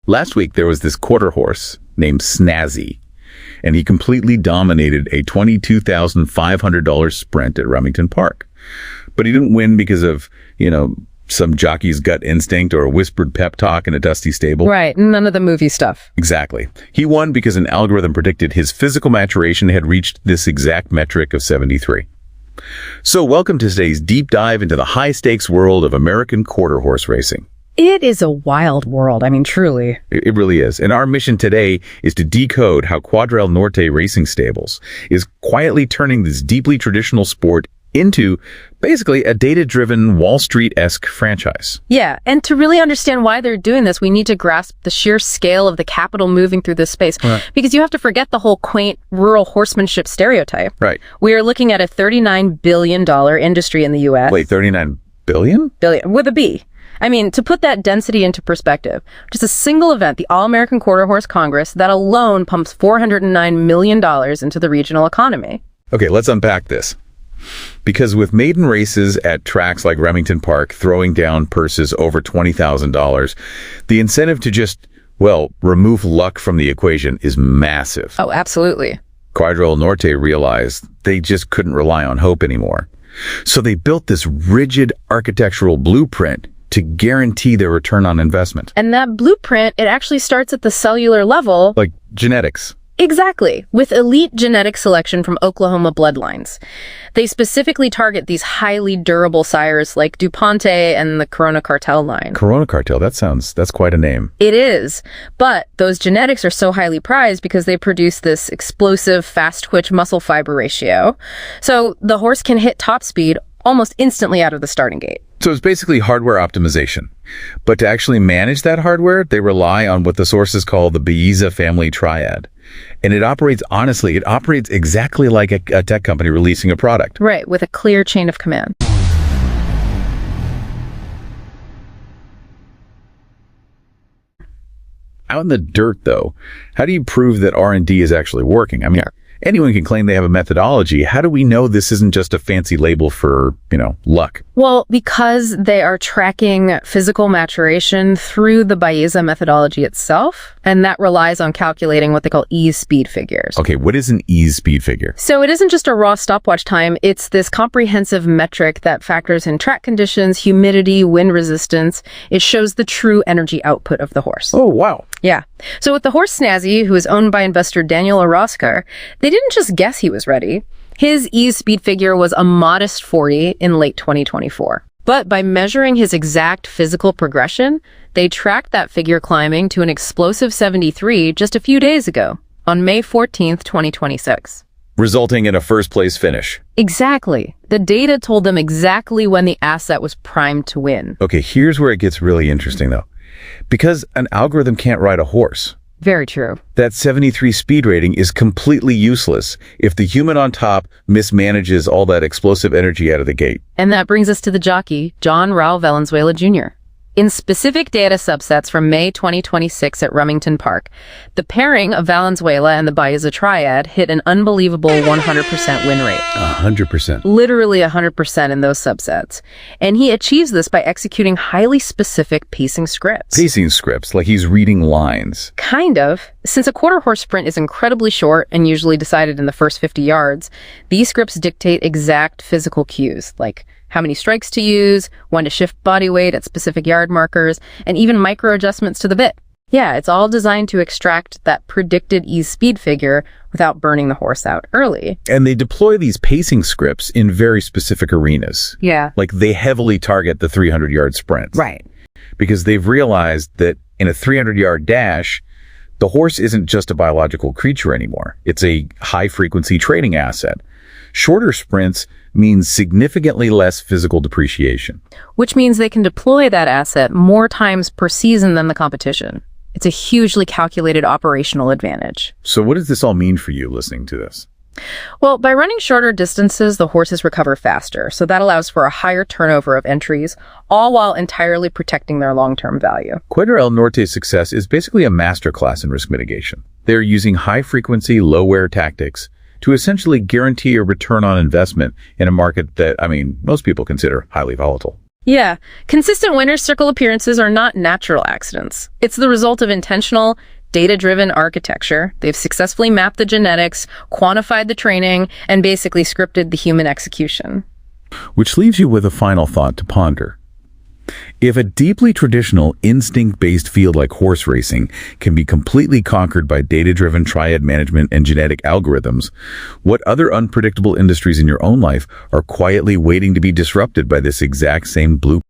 Last week, there was this quarter horse named Snazzee, and he completely dominated a $22,500 sprint at Remington Park. But he didn't win because of, some jockey's gut instinct or a whispered pep talk in a dusty stable. Right, none of the movie stuff. Exactly. He won because an algorithm predicted his physical maturation had reached this exact metric of 73. So welcome to today's deep dive into the high-stakes world of American quarter horse racing. It is a wild world. I mean, truly. It really is. And our mission today is to decode how Cuadrille Norte Racing Stables is quietly turning this deeply traditional sport into basically a data-driven Wall Street-esque franchise. Yeah, and to really understand why they're doing this, we need to grasp the sheer scale of the capital moving through this space. Right. Because you have to forget the whole quaint rural horsemanship stereotype. Right. We are looking at a $39 billion industry in the U.S. Wait, 39 billion? Billion, with a B. I mean, to put that density into perspective, just a single event, the All-American Quarter Horse Congress, that alone pumps $409 million into the regional economy. Okay, let's unpack this. Because with maiden races at tracks like Remington Park throwing down purses over $20,000, the incentive to just, remove luck from the equation is massive. Oh, absolutely. Cuadrille Norte realized they just couldn't rely on hope anymore. So they built this rigid architectural blueprint to guarantee their return on investment. And that blueprint, it actually starts at the cellular level. Like genetics. Exactly, with elite genetic selection from Oklahoma bloodlines. They specifically target these highly durable sires like DuPonte and the Corona Cartel line. Corona Cartel, that's quite a name. It is, but those genetics are so highly prized because they produce this explosive fast-twitch muscle fiber ratio. So the horse can hit top speed almost instantly out of the starting gate. So it's basically hardware optimization. But to actually manage that hardware, they rely on what the sources call the Beaza family triad. And it operates exactly like a tech company releasing a product. Right, with a clear chain of command. Out in the dirt, though, how do you prove that R&D is actually working? I mean, anyone can claim they have a methodology. How do we know this isn't just a fancy label for, luck? Well, because they are tracking physical maturation through the Beaza methodology itself, and that relies on calculating what they call ease speed figures. Okay, what is an ease speed figure? So it isn't just a raw stopwatch time, it's this comprehensive metric that factors in track conditions, humidity, wind resistance. It shows the true energy output of the horse. Oh, wow. Yeah. So with the horse Snazzee, who is owned by investor Daniel Orozcar, they didn't just guess he was ready. His ease speed figure was a modest 40 in late 2024. But by measuring his exact physical progression, they tracked that figure climbing to an explosive 73 just a few days ago, on May 14th, 2026. Resulting in a first-place finish. Exactly. The data told them exactly when the asset was primed to win. Okay, here's where it gets really interesting, though. Because an algorithm can't ride a horse. Very true. That 73 speed rating is completely useless if the human on top mismanages all that explosive energy out of the gate. And that brings us to the jockey, Raul Valenzuela Jr. In specific data subsets from May 2026 at Remington Park, the pairing of Valenzuela and the Beaza triad hit an unbelievable 100% win rate. 100%. Literally 100% in those subsets. And he achieves this by executing highly specific pacing scripts. Pacing scripts, like he's reading lines. Kind of. Since a quarter horse sprint is incredibly short and usually decided in the first 50 yards, these scripts dictate exact physical cues, like how many strikes to use, when to shift body weight at specific yard markers, and even micro adjustments to the bit. Yeah, it's all designed to extract that predicted ease speed figure without burning the horse out early. And they deploy these pacing scripts in very specific arenas. Yeah. Like they heavily target the 300-yard sprints. Right. Because they've realized that in a 300-yard dash, the horse isn't just a biological creature anymore. It's a high-frequency trading asset. Shorter sprints means significantly less physical depreciation. Which means they can deploy that asset more times per season than the competition. It's a hugely calculated operational advantage. So what does this all mean for you listening to this? Well, by running shorter distances, the horses recover faster, so that allows for a higher turnover of entries, all while entirely protecting their long-term value. Cuadrille Norte's success is basically a masterclass in risk mitigation. They're using high-frequency, low-wear tactics to essentially guarantee a return on investment in a market that, most people consider highly volatile. Yeah, consistent winner's circle appearances are not natural accidents. It's the result of intentional, data-driven architecture. They've successfully mapped the genetics, quantified the training, and basically scripted the human execution. Which leaves you with a final thought to ponder. If a deeply traditional, instinct-based field like horse racing can be completely conquered by data-driven triad management and genetic algorithms, what other unpredictable industries in your own life are quietly waiting to be disrupted by this exact same blueprint?